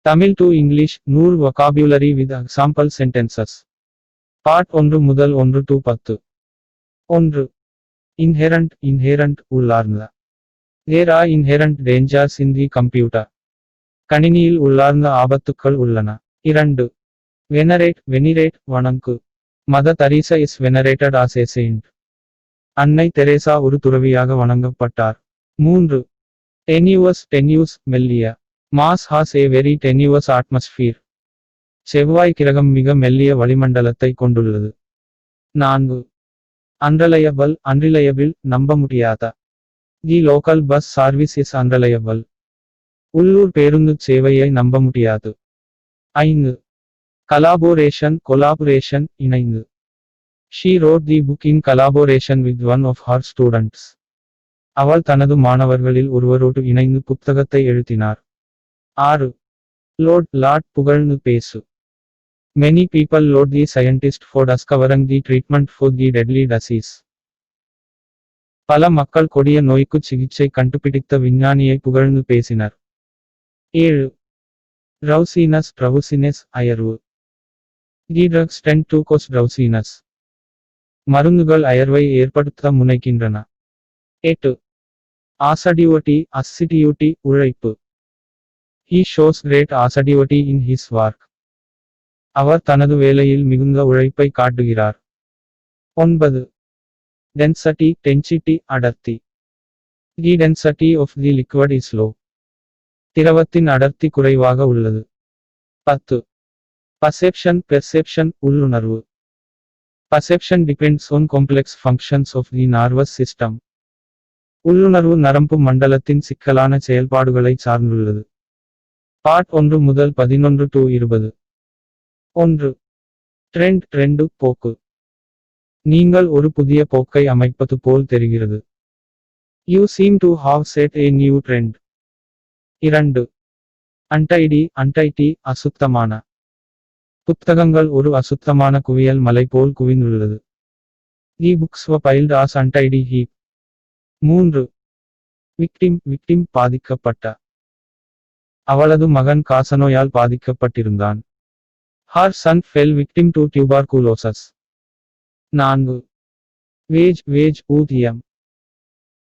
Tamil to English, 100 vocabulary with example sentences. Part 1 முதல் 1 to 10. 1. Inherent, உள்ளார்ந்த. There are inherent dangers in the computer. கணினியில் உள்ளார்ந்த ஆபத்துக்கள் உள்ளன. 2. Venerate, வணங்கு. Mother Teresa is venerated as a saint. அன்னை Teresa ஒரு துறவியாக வணங்கப்பட்டார். 3. Tenuous, மெல்லிய. Mars has a very tenuous atmosphere. செவ்வாய் கிரகம் மிக மெல்லிய வளிமண்டலத்தை கொண்டுள்ளது. 4. Unreliable, நம்ப முடியாத. The local bus service is unreliable. உள்ளூர் பேருந்து சேவையை நம்ப முடியாது. 5. Collaboration, இணைந்து. She wrote the book in collaboration with one of her students. அவள் தனது மாணவர்களில் ஒருவரோடு இணைந்து புத்தகத்தை எழுதினார். 6. Laud, புகழ்ந்து பேசு. Many people laud the scientist for discovering the treatment for the deadly disease. பல மக்கள் கொடிய நோய்க்கு சிகிச்சை கண்டுபிடித்த விஞ்ஞானியை புகழ்ந்து பேசினர். 7. Drowsiness, அயர்வு. The drugs tend to cause drowsiness. மருந்துகள் அயர்வை ஏற்படுத்த முனைகின்றன. 8. Assiduity, உழைப்பு. He shows great assiduity in his work. அவர் தனது வேலையில் மிகுந்த உழைப்பை காட்டுகிறார். 9. Density, அடர்த்தி. The density of the liquid is low. திரவத்தின் அடர்த்தி குறைவாக உள்ளது. 10. Perception, உள்ளுணர்வு. Perception depends on complex functions of the nervous system. உள்ளுணர்வு நரம்பு மண்டலத்தின் சிக்கலான செயல்பாடுகளை சார்ந்துள்ளது. Part 1 முதல் 11 to 20. 1. Trend, போக்கு. நீங்கள் ஒரு புதிய போக்கை அமைப்பது போல் தெரிகிறது. You seem to have set a new trend. 2. Untidy, அசுத்தமான. புத்தகங்கள் ஒரு அசுத்தமான குவியல் மலை போல் குவிந்துள்ளது. The books were piled as untidy heap. 3. Victim, பாதிக்கப்பட்ட. அவளது மகன் காசநோயால் பாதிக்கப்பட்டிருந்தான். Her son fell victim to tuberculosis. 4. Wage, ஊதியம்.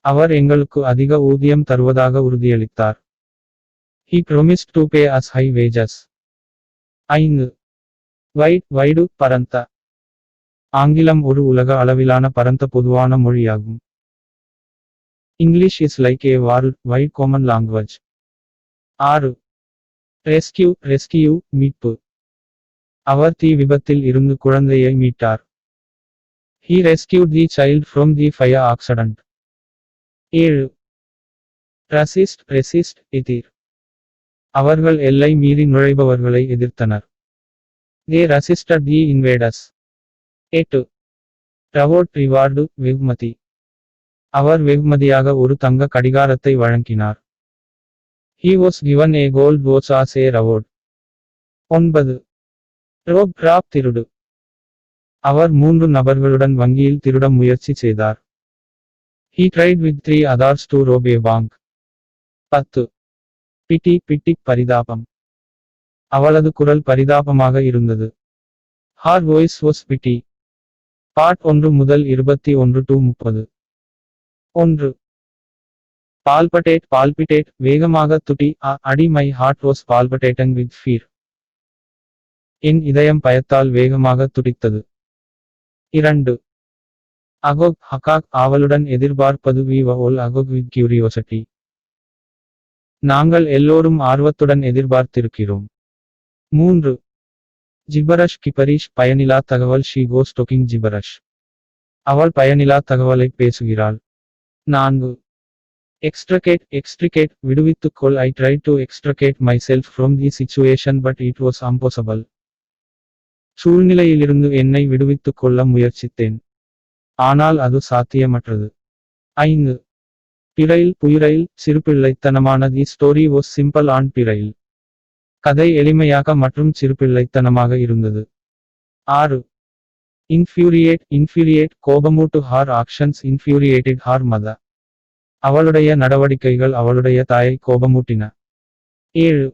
அவர் எங்களுக்கு அதிக ஊதியம் தருவதாக உறுதியளித்தார். He promised to pay us high wages. 5. Wide, பரந்த. ஆங்கிலம் ஒரு உலக அளவிலான பரந்த பொதுவான மொழியாகும். English is like a world-wide common language. 6. Rescue, மீட்பு. அவர் தீ விபத்தில் இருந்து குழந்தையை மீட்டார். He rescued the child from the fire accident. 7. Resist, எதிர். அவர்கள் எல்லை மீறி நுழைபவர்களை எதிர்த்தனர். They resisted the invaders. 8. Reward, வெகுமதி. அவர் வெகுமதியாக ஒரு தங்க கடிகாரத்தை வழங்கினார். He was given a gold watch as a reward. 9. Rob, திருடு. அவர் 3 நபர்களுடன் வங்கியில் திருட முயற்சி செய்தார். He tried with 3 others to rob a bank. 10. Pity, பரிதாபம். அவளது குரல் பரிதாபமாக இருந்தது. Her voice was pity. Part 1 முதல் 21 to 30. 1. Palpitate, வேகமாக துடி. அடி My heart was palpitating with fear. என் இதயம் பயத்தால் வேகமாக துடித்தது. 2. Agog, ஆவலுடன் எதிர்பார்ப்பது. We were all agog with curiosity. நாங்கள் எல்லோரும் ஆர்வத்துடன் எதிர்பார்த்திருக்கிறோம். 3. Gibberish, பயனிலா தகவல். She goes talking gibberish. அவள் பயனிலா தகவலை பேசுகிறாள். 4. Extricate, விடுவித்துக்கொள். I tried to extricate myself from the situation but it was impossible. சூழ்நிலையிலிருந்து என்னை விடுவித்துக் கொள்ள முயற்சித்தேன். ஆனால் அது சாத்தியமற்றது. 5. புயரைல், சிறுபிள்ளைத்தனமான. The story was simple and puerile. கதை எளிமையாக மற்றும் சிறுபிள்ளைத்தனமாக இருந்தது. 6. Infuriate, கோபமூட்டு. Her actions infuriated her mother. அவளுடைய நடவடிக்கைகள் அவளுடைய தாயை கோபமூட்டின. 7.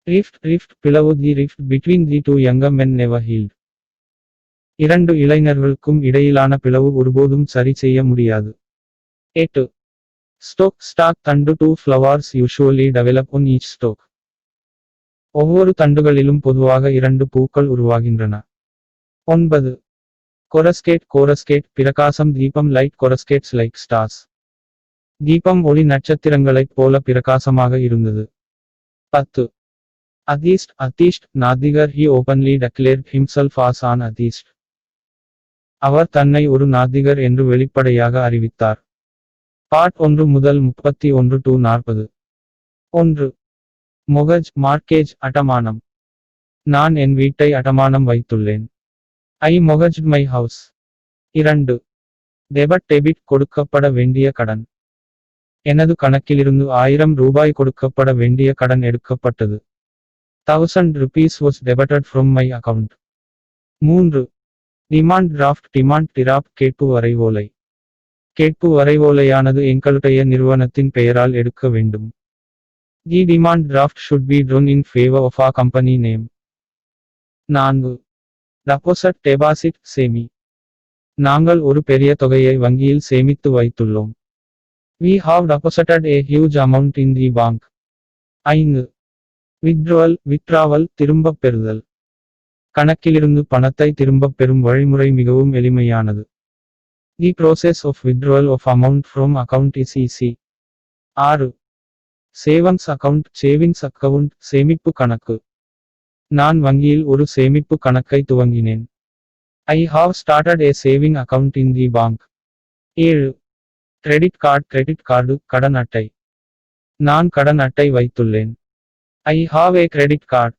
ரிஃப்ட் பிளவு the rift between the two young men never healed. இரண்டு இளைஞர்களுக்கும் இடையிலான பிளவு ஒருபோதும் சரி செய்ய முடியாது. 8. ஸ்டாக் தண்டு two flowers usually develop one each stalk. ஒவ்வொரு தண்டுகளிலும் பொதுவாக இரண்டு பூக்கள் உருவாகின்றன. 9. கோரஸ்கேட் பிரகாசம் தீபம் லைட் கொரஸ்கேட்ஸ் லைக் ஸ்டார்ஸ். தீபம் ஒளி நட்சத்திரங்களைப் போல பிரகாசமாக இருந்தது. 10. அத்தீஸ்ட் நாத்திகர் he openly declared himself as an atheist. அவர் தன்னை ஒரு நாத்திகர் என்று வெளிப்படையாக அறிவித்தார். பார்ட் 1 முதல் 31 to 40. 1. மார்க்கேஜ் அடமானம். நான் என் வீட்டை அடமானம் வைத்துள்ளேன். ஐ மொகஜ்ட் மை ஹவுஸ். 2. டெபிட் கொடுக்கப்பட வேண்டிய கடன். எனது கணக்கிலிருந்து 1000 ரூபாய் கொடுக்கப்பட வேண்டிய கடன் எடுக்கப்பட்டது. 1000 rupees was debited from my account. 3. Demand draft கேட்பு வரைவோலையானது எங்களுடைய நிறுவனத்தின் பெயரால் எடுக்க வேண்டும். தி demand draft should be drawn in favor of our company name. 4. Deposit சேமி. நாங்கள் ஒரு பெரிய தொகையை வங்கியில் சேமித்து வைத்துள்ளோம். We have deposited a huge amount in the bank. 5. Withdrawal திரும்பப் பெறுதல். கணக்கிலிருந்து பணத்தை திரும்பப் பெறும் வழிமுறை மிகவும் எளிமையானது. The process of withdrawal of amount from account is easy. 6. Savings account சேமிப்பு கணக்கு. நான் வங்கியில் ஒரு சேமிப்பு கணக்கை துவங்கினேன். I have started a saving account in the bank. 7. Credit card கடன் அட்டை. நான் கடன் அட்டை வைத்துள்ளேன். I have a credit card.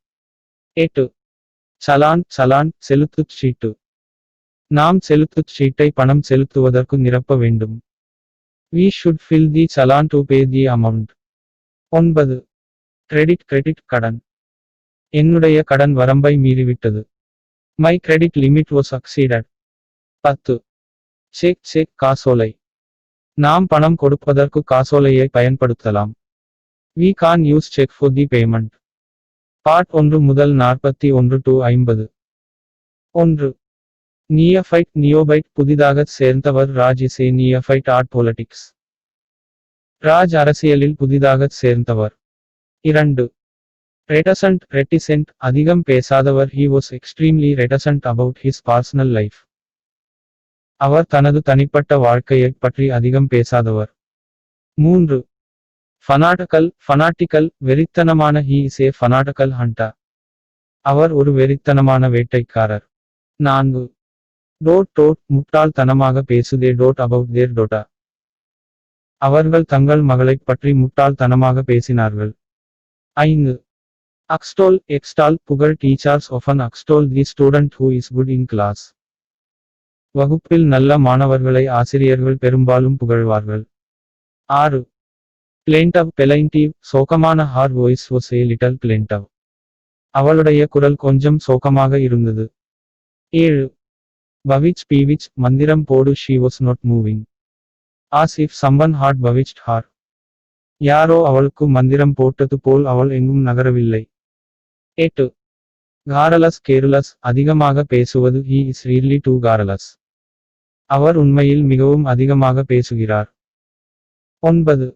8. Challan செலுத்துச் சீட்டு. நாம் செலுத்துச் சீட்டை பணம் செலுத்துவதற்கு நிரப்ப வேண்டும். We should fill the challan to pay the amount. 9. Credit கடன். என்னுடைய கடன் வரம்பை மீறிவிட்டது. My credit limit was exceeded. 10. Check காசோலை. நாம் பணம் கொடுப்பதற்கு காசோலையை பயன்படுத்தலாம். We can use check for the payment. Part 1 முதல் 41 to 50. 1. நியோபைட் புதிதாகச் சேர்ந்தவர் Raj is a neophyte at politics. Raj அரசியலில் புதிதாகச் சேர்ந்தவர். 2. ரெட்டிசென்ட் அதிகம் பேசாதவர். He was extremely reticent about his personal life. அவர் தனது தனிப்பட்ட வாழ்க்கையைப் பற்றி அதிகம் பேசாதவர். 3. ஃபனாட்டிக்கல் வெறித்தனமான. He is a fanatical hunter. அவர் ஒரு வெறித்தனமான வேட்டைக்காரர். 4. முட்டாள்தனமாக பேசுதே about their daughter. அவர்கள் தங்கள் மகளைப் பற்றி முட்டாள்தனமாக பேசினார்கள். 5. எக்ஸ்டால் புகழ். Teachers often extol the student who is good in class. வகுப்பில் நல்ல மாணவர்களை ஆசிரியர்கள் பெரும்பாலும் புகழ்வார்கள். 6. plaintive சோகமான. her voice was a little plaintive. அவளுடைய குரல் கொஞ்சம் சோகமாக இருந்தது. 7. பீவிச் மந்திரம் போடு. she was not moving. as if someone had bewitched her. யாரோ அவளுக்கு மந்திரம் போட்டது போல் அவள் எங்கும் நகரவில்லை. 8. கேர்லஸ் அதிகமாக பேசுவது. he is really too garrulous. அவர் உண்மையில் மிகவும் அதிகமாக பேசுகிறார். 9.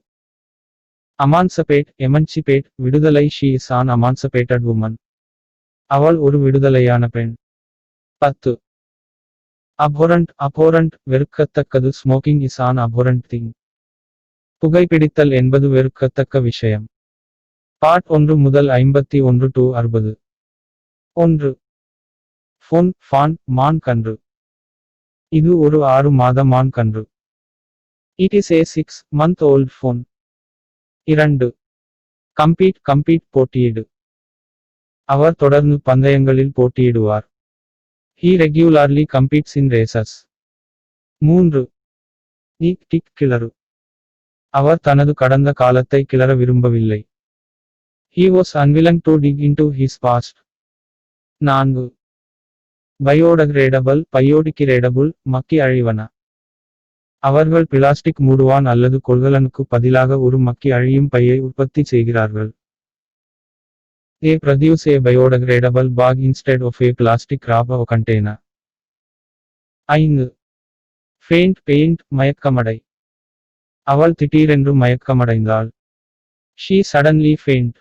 எமன்சிபேட் விடுதலை. she is an emancipated woman. அவள் ஒரு விடுதலையான பெண். 10. abhorrent வெறுக்கத்தக்கது. Smoking is an abhorrent thing. புகைப்பிடித்தல் என்பது வெறுக்கத்தக்க விஷயம். பார்ட் 1 முதல் 51 to 60. 1. மான் கன்று. இது ஒரு 6 மாத மான் கன்று. It is a 6-month-old fawn. 2. Compete போட்டியிடு. அவர் தொடர்ந்து பந்தயங்களில் போட்டியிடுவார். He regularly competes in races. 3. கிளறு. அவர் தனது கடந்த காலத்தை கிளற விரும்பவில்லை. He was unwilling to dig into his past. 4. Biodegradable மக்கி அழிவன. அவர்கள் பிளாஸ்டிக் மூடுவான் அல்லது கொள்கலனுக்கு பதிலாக ஒரு மக்கி அழியும் பையை உற்பத்தி செய்கிறார்கள். They produce a biodegradable bag instead of a plastic wrap or container. 5. Faint paint மயக்கமடை. அவள் திடீரென்று மயக்கமடைந்தாள். She suddenly faint.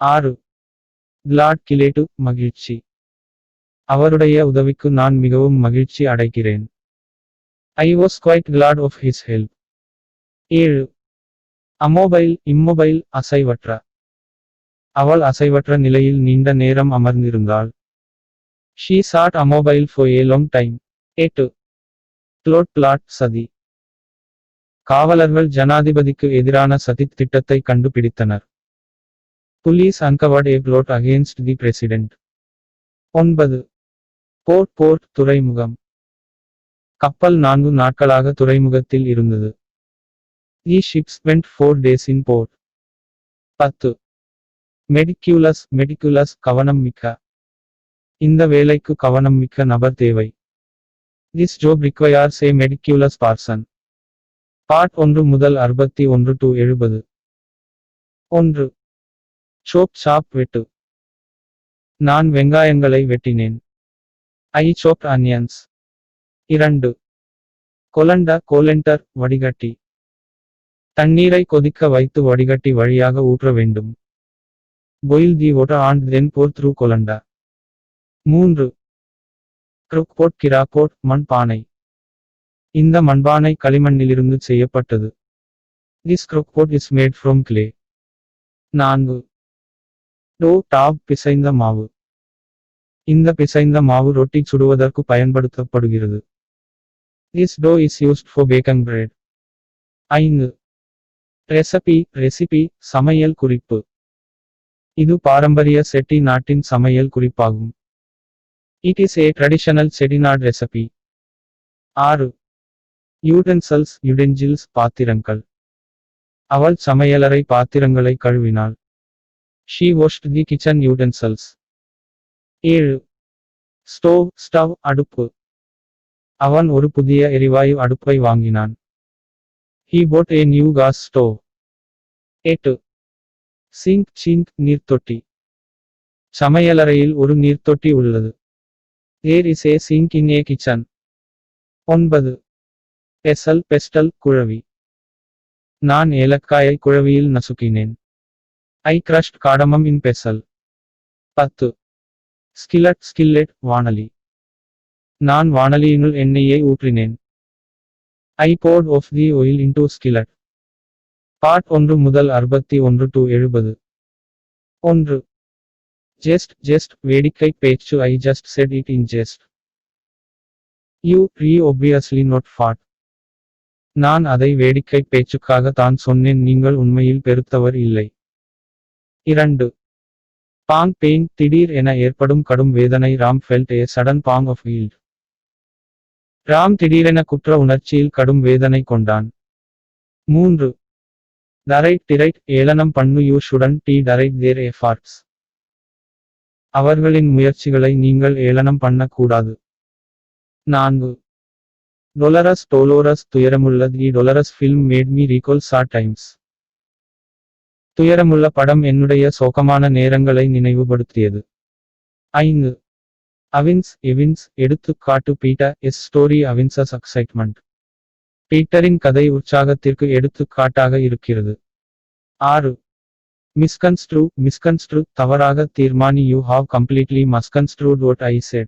6. Glad கிலேட்டு மகிழ்ச்சி. அவருடைய உதவிக்கு நான் மிகவும் மகிழ்ச்சி அடைகிறேன். I was quite glad of his help. 7. Immobile immobile அசைவற்ற. அவள் அசைவற்ற நிலையில் நீண்ட நேரம் அமர்ந்திருந்தாள். She sat immobile for a long time. 8. Plot சதி. காவலர்கள் ஜனாதிபதிக்கு எதிரான சதித் திட்டத்தை கண்டுபிடித்தனர். Police uncovered a plot against the president. 9. Board துறைமுகம். கப்பல் 4 நாட்களாக துறைமுகத்தில் இருந்தது. The ship spent 4 days in port. 10. மெடிக்குலஸ் கவனம் மிக்க. இந்த வேலைக்கு கவனம் மிக்க நபர் தேவை. This job requires a meticulous person. Part 1 முதல் 61 to 70. 1. சாப் வெட்டு. நான் வெங்காயங்களை வெட்டினேன். I chopped onions. 2. கோலண்டர் வடிகட்டி. தண்ணீரை கொதிக்க வைத்து வடிகட்டி வழியாக ஊற்ற வேண்டும். Boil the water and then pour through colander. 3. கிராப்போட் மண்பானை. இந்த மண்பானை களிமண்ணிலிருந்து செய்யப்பட்டது. This crockpot is made from clay. 4. Top பிசைந்த மாவு. இந்த பிசைந்த மாவு ரொட்டி சுடுவதற்கு பயன்படுத்தப்படுகிறது. This dough is used for baking bread. 5. Recipe சமையல் குறிப்பு. இது பாரம்பரிய செட்டி நாட்டின் சமையல் குறிப்பாகும். It is a traditional Chettinad recipe. 6. யூடென்சில்ஸ் பாத்திரங்கள். அவள் சமையலறை பாத்திரங்களை கழுவினாள். She washed the kitchen utensils. 7. Stove அடுப்பு. அவன் ஒரு புதிய எரிவாயு அடுப்பை வாங்கினான். He bought a new gas stove. 8. Sink நீர்த்தொட்டி. சமையலறையில் ஒரு நீர்த்தொட்டி உள்ளது. There is a sink in a kitchen. 9. Pestle குழவி. நான் ஏலக்காயை குழவியில் நசுக்கினேன். I crushed cardamom in pestle. 10. Skillet வாணலி. நான் வாணலியினுள் எண்ணெயை ஊற்றினேன். I poured off the oil into skillet. Part 1 முதல் 61 to 70. 1. ஜெஸ்ட் வேடிக்கை பேச்சு. I just said it in jest. You obviously not fat. நான் அதை வேடிக்கை பேச்சுக்காக தான் சொன்னேன், நீங்கள் உண்மையில் பெருத்தவர் இல்லை. 2. பெயின் திடீர் என ஏற்படும் கடும் வேதனை. Ram felt a sudden pang of guilt. Ram திடீரென குற்ற உணர்ச்சியில் கடும் வேதனை கொண்டான். 3. டிரைட் ஏளனம் பண்ணு. You shouldn't deride their efforts. அவர்களின் முயற்சிகளை நீங்கள் ஏளனம் பண்ண கூடாது. 4. டொலரஸ் துயரமுள்ள. The dolorous film made me recall sad times. துயரமுள்ள படம் என்னுடைய சோகமான நேரங்களை நினைவுபடுத்தியது. 5. எவின்ஸ் எடுத்துக்காட்டு. Peter's story evinces excitement. பீட்டரின் கதை உற்சாகத்திற்கு எடுத்துக்காட்டாக இருக்கிறது. 6. மிஸ்கன்ஸ்ட்ரூ தவறாக தீர்மானி. You have completely misconstrued what I said.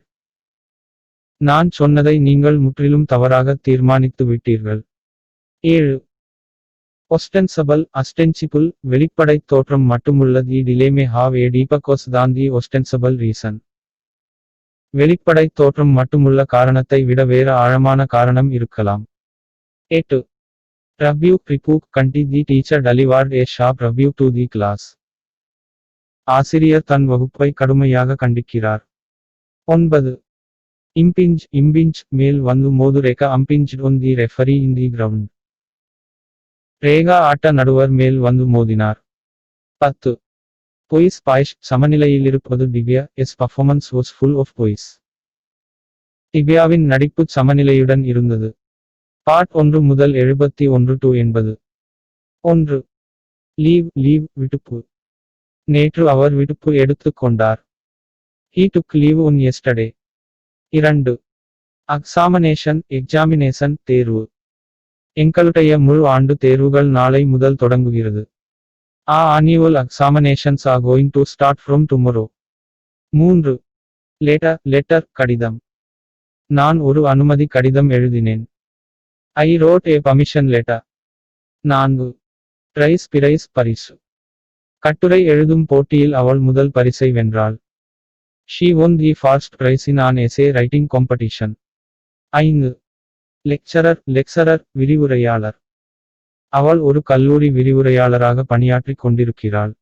நான் சொன்னதை நீங்கள் முற்றிலும் தவறாக தீர்மானித்து விட்டீர்கள். 7. ostensible வெளிப்படை தோற்றம் மட்டுமுள்ள. The delay may have a deeper cause than the ostensible reason. வெளிப்படை தோற்றம் மட்டுமுள்ள காரணத்தை விட வேறு ஆழமான காரணம் இருக்கலாம். 8. rebuke Kandy. The teacher delivered a sharp rebuke to the class. ஆசிரியர் தன் வகுப்பை கடுமையாக கண்டிக்கிறார். 9. impinge மேல் வந்து மோது. Rekha impinged on the referee in the ground. Rekha ஆட்ட நடுவர் மேல் வந்து மோதினார். 10. பாய்ஸ் சமநிலையிலிருப்பது. Divya's performance was full of poise. திவ்யாவின் நடிப்பு சமநிலையுடன் இருந்தது. Part 1 முதல் 71 to 80. 1. லீவ் விடுப்பு. நேற்று அவர் விடுப்பு எடுத்துக் கொண்டார். He took leave on yesterday. 2. Examination தேர்வு. எங்களுடைய முழு ஆண்டு தேர்வுகள் நாளை முதல் தொடங்குகிறது. Our annual examinations are going to start from tomorrow. 3. Letter கடிதம். நான் ஒரு அனுமதி கடிதம் எழுதினேன். I wrote a permission letter. 4. பரிசு. கட்டுரை எழுதும் போட்டியில் அவள் முதல் பரிசை வென்றாள். She won the first prize in an essay writing competition. 5. Lecturer விரிவுரையாளர். அவள் ஒரு கல்லூரி விரிவுரையாளராக பணியாற்றிக் கொண்டிருக்கிறாள்.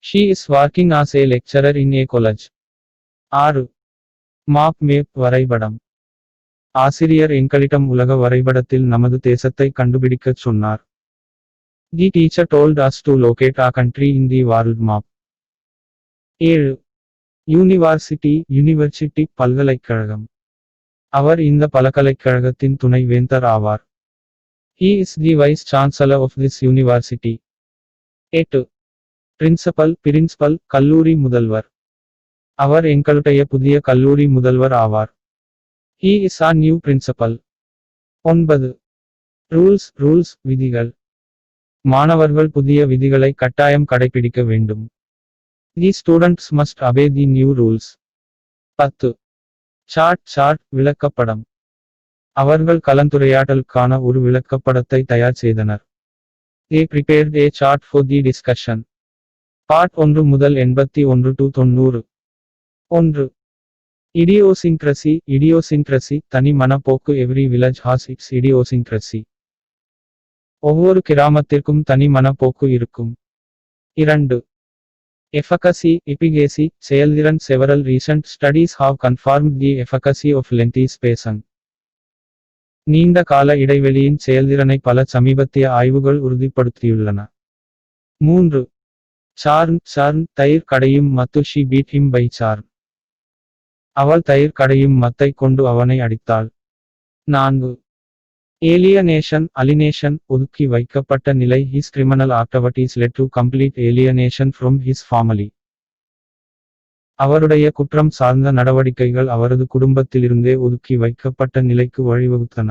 She is working as a lecturer in a college. 6. Map வரைபடம். ஆசிரியர் எங்களிடம் உலக வரைபடத்தில் நமது தேசத்தை கண்டுபிடிக்கச் சொன்னார். The teacher told us to locate a country in the world map. 7. University பல்கலைக்கழகம். அவர் இந்த பல்கலைக்கழகத்தின் துணை வேந்தர் ஆவார். He is the vice chancellor of this university. 8. Principal கல்லூரி முதல்வர். அவர் எங்களுடைய புதிய கல்லூரி முதல்வர் ஆவார். He is a new principal. 9. Rules விதிகள். மாணவர்கள் புதிய விதிகளை கட்டாயம் கடைபிடிக்க வேண்டும். The students must obey the new rules. 10. Chart விளக்கப்படம். அவர்கள் கலந்துரையாடலுக்கான ஒரு விளக்கப்படத்தை தயார் செய்தனர். They prepared a chart for the discussion. Part 1 முதல் 81 to 90. 1. இடியோசின்க்ரசி தனி மனப்போக்கு. Every village has its idiosyncrasy. ஒவ்வொரு கிராமத்திற்கும் தனி மனப்போக்கு இருக்கும். 2. எஃபகசி செயல்திறன். Several recent studies have confirmed the efficacy of lengthy spacing. நீண்ட கால இடைவெளியின் செயல்திறனை பல சமீபத்திய ஆய்வுகள் உறுதிப்படுத்தியுள்ளன. 3. சார்ன் தயிர் கடையும் மத்து. She beat him by charm. அவள் தயிர் கடையும் மத்தை கொண்டு அவனை அடித்தாள். 4. அலினேஷன் ஒதுக்கி வைக்கப்பட்ட நிலை. His criminal activities led to complete alienation from his family. அவருடைய குற்றம் சார்ந்த நடவடிக்கைகள் அவரது குடும்பத்திலிருந்தே ஒதுக்கி வைக்கப்பட்ட நிலைக்கு வழிவகுத்தன.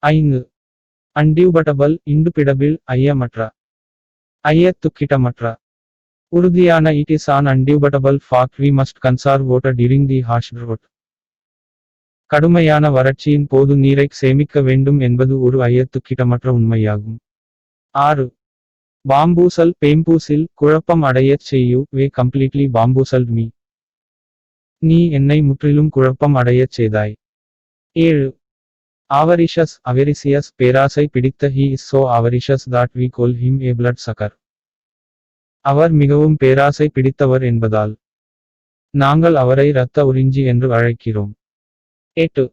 5. இண்டுபிடபிள் ஐயத்துக்கிட்டமற்ற. உறுதியான. It is an undubitable fact we must conserve water during the harsh drought. கடுமையான வறட்சியின் போது நீரை சேமிக்க வேண்டும் என்பது ஒரு ஐயத்துக்கிட்டமற்ற உண்மையாகும். 6. பேம்பூசில் குழப்பம் அடையச் செய்யு. Way completely bamboozled me. நீ என்னை முற்றிலும் குழப்பம் அடையச் செய்தாய். 7. avaricious பேராசை பிடித்த. He is so avaricious that we call him a bloodsucker. அவர் மிகவும் பேராசை பிடித்தவர் என்பதால் நாங்கள் அவரை இரத்த உறிஞ்சி என்று அழைக்கிறோம். 8.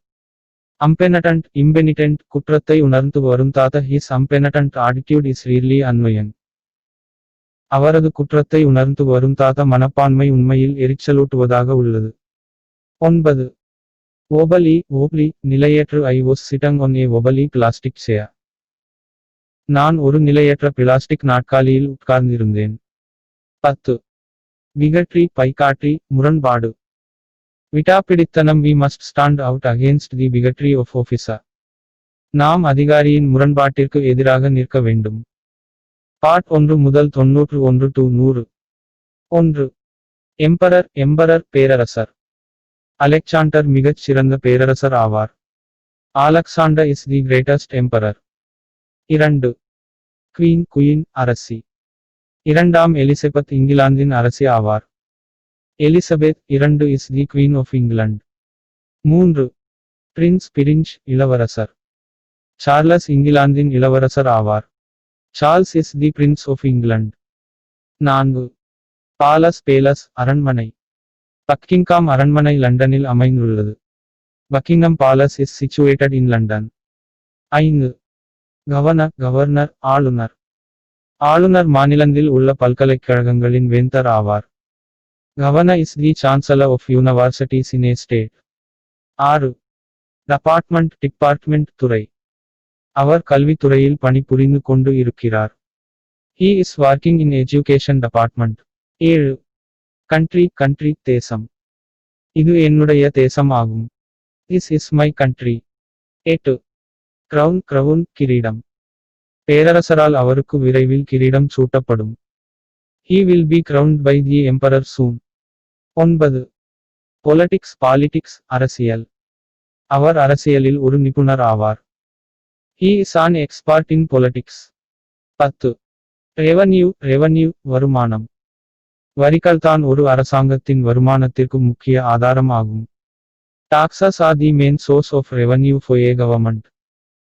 impenitent குற்றத்தை உணர்ந்து வருந்தாத. His impenitent attitude is really annoying. அவரது குற்றத்தை உணர்ந்து வருந்தாத மனப்பான்மை உண்மையில் எரிச்சலூட்டுவதாக உள்ளது. 9. wobbly நிலையற்று. I was sitting on a wobbly plastic chair. நான் ஒரு நிலையற்ற பிளாஸ்டிக் நாற்காலியில் உட்கார்ந்திருந்தேன். 10. பைகாற்றி முரண்பாடு. விடாப்பிடித்தனம். We must stand out against the bigotry of officer. நாம் அதிகாரியின் முரண்பாட்டிற்கு எதிராக நிற்க வேண்டும். Part 1 முதல் 91 to 100. 1. எம்பரர் பேரரசர். அலெக்சாண்டர் மிகச் சிறந்த பேரரசர் ஆவார். Alexander is the greatest emperor. 2. Queen அரசி. இரண்டாம் எலிசபெத் இங்கிலாந்தின் அரசி ஆவார். Elizabeth II is the Queen of England. 3. Prince இளவரசர். சார்லஸ் இங்கிலாந்தின் இளவரசர் ஆவார். Charles is the Prince of England. 4. Palace அரண்மனை. பக்கிங்காம் அரண்மனை லண்டனில் அமைந்துள்ளது. Buckingham Palace is situated in London. 5. Governor ஆளுநர். ஆளுநர் மாநிலத்தில் உள்ள பல்கலைக்கழகங்களின் வேந்தர் ஆவார். Governor is the chancellor of universities in a state. 6. Department துறை. அவர் கல்வித்துறையில் பணிபுரிந்து கொண்டு இருக்கிறார். He is working in education department. 7. Country country தேசம். இது என்னுடைய தேசம் ஆகும். This is my country. 8. Crown crown கிரீடம். பேரரசரால் அவருக்கு விரைவில் கிரீடம் சூட்டப்படும். He will be crowned by the emperor soon. 9. Politics politics அரசியல். அவர் அரசியலில் ஒரு நிபுணர் ஆவார். He is an expert in politics. 10. Revenue revenue வருமானம். வரிகள்தான் ஒரு அரசாங்கத்தின் வருமானத்திற்கு முக்கிய ஆதாரம் ஆகும். Taxes are the main source of revenue for a government.